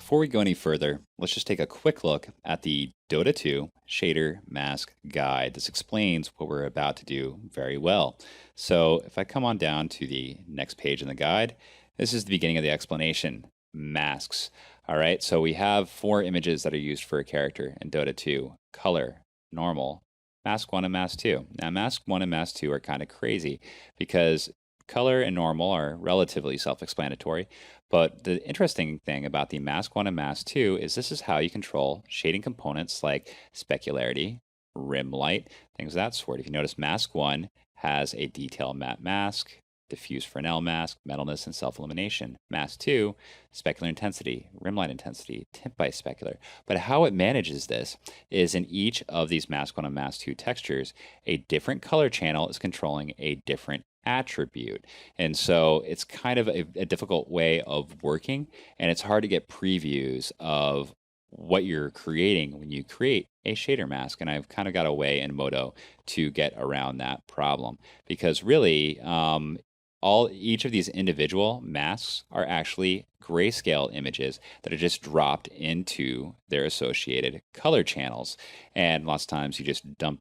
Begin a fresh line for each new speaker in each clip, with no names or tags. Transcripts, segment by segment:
Before we go any further, let's just take a quick look at the Dota 2 Shader Mask Guide. This explains what we're about to do very well. So if I come on down to the next page in the guide, this is the beginning of the explanation, masks. All right, so we have 4 images that are used for a character in Dota 2, color, normal, mask 1 and mask 2. Now mask 1 and mask 2 are kind of crazy because color and normal are relatively self-explanatory, but the interesting thing about the mask 1 and mask 2 is this is how you control shading components like specularity, rim light, things of that sort. If you notice, mask 1 has a detail matte mask, diffuse Fresnel mask, metalness, and self-illumination. Mask 2, specular intensity, rim light intensity, tint by specular. But how it manages this is in each of these mask 1 and mask 2 textures, a different color channel is controlling a different attribute. And so it's kind of a difficult way of working, and it's hard to get previews of what you're creating when you create a shader mask. And I've kind of got a way in MODO to get around that problem because really each of these individual masks are actually grayscale images that are just dropped into their associated color channels. And lots of times you just dump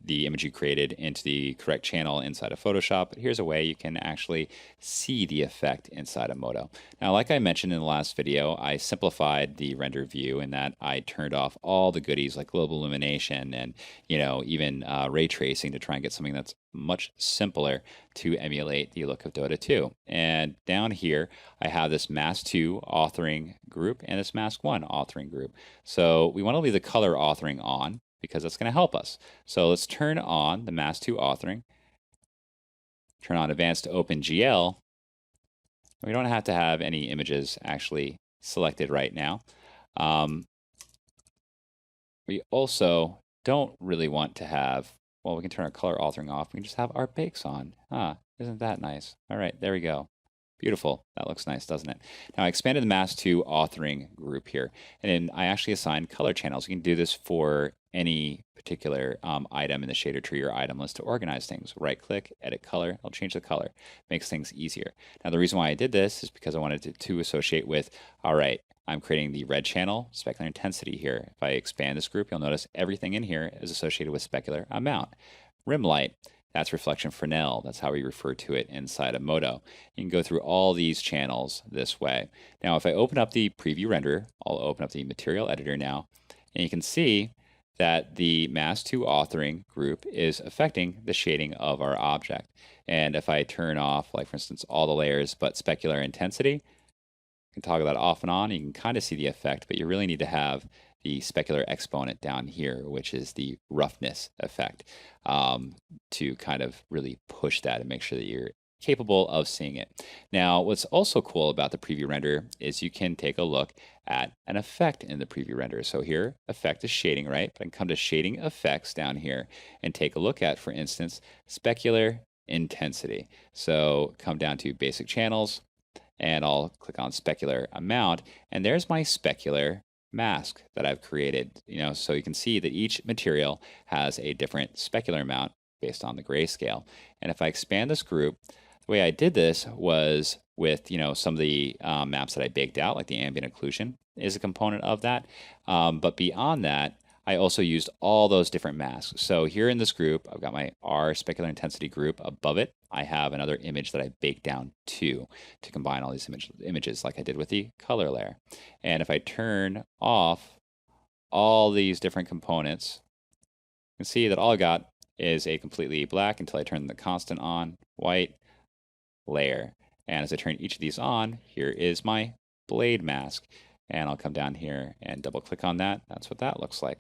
the image you created into the correct channel inside of Photoshop. But here's a way you can actually see the effect inside of MODO. Now, like I mentioned in the last video, I simplified the render view in that I turned off all the goodies like global illumination and, even ray tracing to try and get something that's much simpler to emulate the look of Dota 2. And down here, I have this mask 2 authoring group and this mask 1 authoring group. So we want to leave the color authoring on, because that's going to help us. So let's turn on the mask 2 authoring, turn on advanced OpenGL. We don't have to have any images actually selected right now. We also don't really want to have, well, we can turn our color authoring off. We can just have our bakes on. Isn't that nice? All right, there we go. Beautiful. That looks nice, doesn't it? Now, I expanded the mask 2 authoring group here, and then I actually assigned color channels. You can do this for any particular item in the shader tree or item list to organize things. Right-click, edit color. I'll change the color. Makes things easier. Now, the reason why I did this is because I wanted to associate with, all right, I'm creating the red channel, specular intensity here. If I expand this group, you'll notice everything in here is associated with specular amount. Rim light. That's reflection Fresnel. That's how we refer to it inside of MODO. You can go through all these channels this way. Now, if I open up the preview renderer, I'll open up the material editor now, and you can see that the mask 2 authoring group is affecting the shading of our object. And if I turn off, like for instance, all the layers but specular intensity, you can toggle that off and on. You can kind of see the effect, but you really need to have the specular exponent down here, which is the roughness effect, to kind of really push that and make sure that you're capable of seeing it. Now, what's also cool about the preview render is you can take a look at an effect in the preview render. So here, effect is shading, right? But I can come to shading effects down here and take a look at, for instance, specular intensity. So come down to basic channels, and I'll click on specular amount, and there's my specular mask that I've created. So you can see that each material has a different specular amount based on the grayscale. And if I expand this group, the way I did this was with some of the maps that I baked out, like the ambient occlusion is a component of that. But beyond that, I also used all those different masks. So here in this group, I've got my R specular intensity group. Above it, I have another image that I baked down to combine all these images like I did with the color layer. And if I turn off all these different components, you can see that all I got is a completely black until I turn the constant on, white, layer. And as I turn each of these on, here is my blade mask. And I'll come down here and double click on that. That's what that looks like.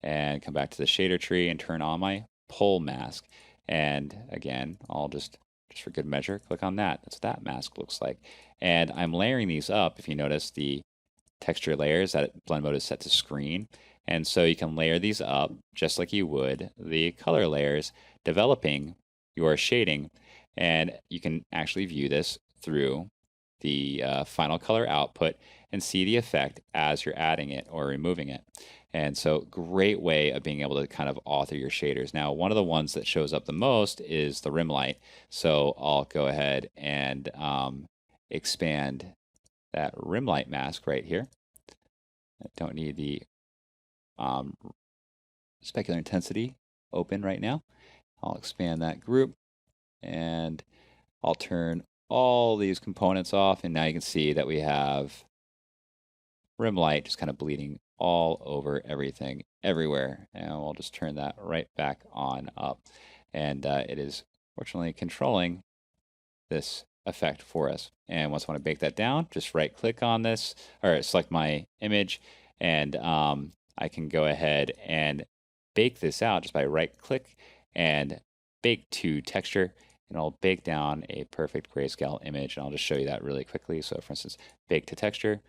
And come back to the shader tree and turn on my pole mask. And again, I'll just for good measure, click on that. That's what that mask looks like. And I'm layering these up. If you notice the texture layers, that blend mode is set to screen. And so you can layer these up just like you would the color layers, developing your shading. And you can actually view this through the final color output and see the effect as you're adding it or removing it. And so great way of being able to kind of author your shaders. Now, one of the ones that shows up the most is the rim light. So I'll go ahead and expand that rim light mask right here. I don't need the specular intensity open right now. I'll expand that group and I'll turn all these components off, and now you can see that we have rim light just kind of bleeding all over everything, everywhere. And we'll just turn that right back on up. And it is fortunately controlling this effect for us. And once I want to bake that down, just right click on this or select my image, and I can go ahead and bake this out just by right click and bake to texture, and I'll bake down a perfect grayscale image. And I'll just show you that really quickly. So for instance, bake to texture,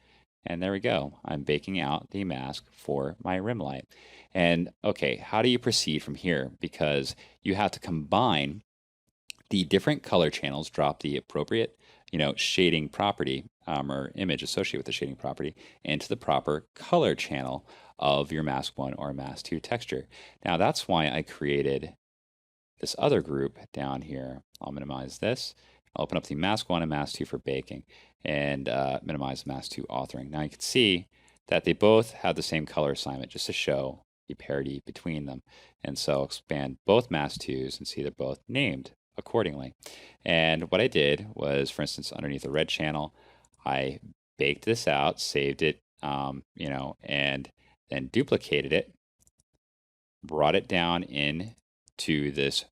and there we go. I'm baking out the mask for my rim light. And okay, how do you proceed from here? Because you have to combine the different color channels, drop the appropriate, shading property or image associated with the shading property into the proper color channel of your mask 1 or mask 2 texture. Now that's why I created this other group down here. I'll minimize this. I'll open up the mask 1 and mask 2 for baking and minimize mask 2 authoring. Now you can see that they both have the same color assignment just to show the parity between them. And so I'll expand both mask 2s and see they're both named accordingly. And what I did was, for instance, underneath the red channel, I baked this out, saved it, and then duplicated it, brought it down in to this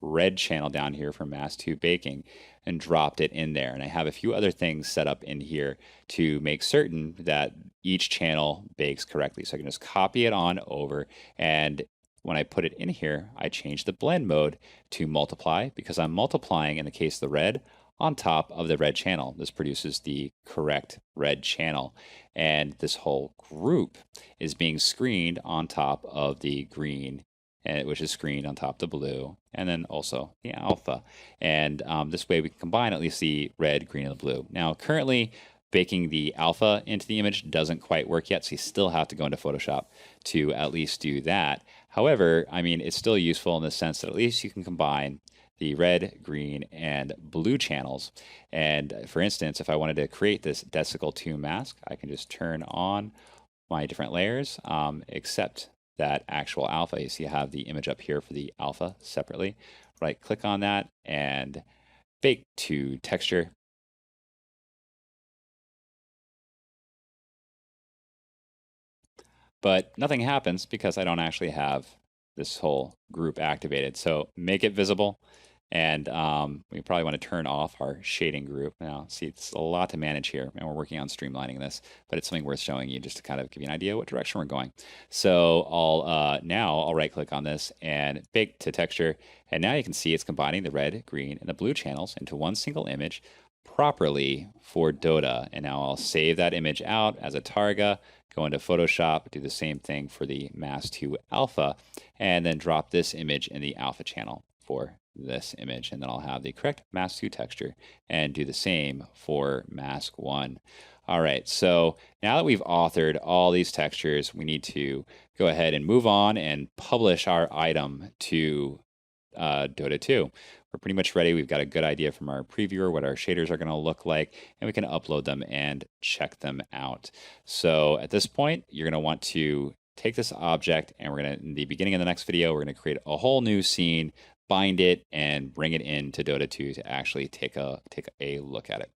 red channel down here for mask 2 baking, and dropped it in there. And I have a few other things set up in here to make certain that each channel bakes correctly. So I can just copy it on over, and when I put it in here, I change the blend mode to multiply, because I'm multiplying, in the case of the red, on top of the red channel. This produces the correct red channel. And this whole group is being screened on top of the green, which is screened on top of the blue, and then also the alpha. And this way we can combine at least the red, green, and the blue. Now, currently, baking the alpha into the image doesn't quite work yet, so you still have to go into Photoshop to at least do that. However, I mean, it's still useful in the sense that at least you can combine the red, green, and blue channels. And for instance, if I wanted to create this Decical 2 mask, I can just turn on my different layers, except that actual alpha. You see I have the image up here for the alpha separately. Right click on that and bake to texture. But nothing happens because I don't actually have this whole group activated. So make it visible. And we probably want to turn off our shading group. Now, see, it's a lot to manage here, and we're working on streamlining this, but it's something worth showing you just to kind of give you an idea what direction we're going. So I'll right-click on this and bake to texture, and now you can see it's combining the red, green, and the blue channels into one single image properly for Dota. And now I'll save that image out as a targa, go into Photoshop, do the same thing for the mask 2 alpha, and then drop this image in the alpha channel for this image, and then I'll have the correct mask 2 texture and do the same for mask 1. All right, so now that we've authored all these textures, we need to go ahead and move on and publish our item to Dota 2. We're pretty much ready. We've got a good idea from our previewer what our shaders are going to look like, and we can upload them and check them out. So at this point, you're going to want to take this object, and we're going to, in the beginning of the next video, we're going to create a whole new scene, bind it, and bring it into Dota 2 to actually take a look at it.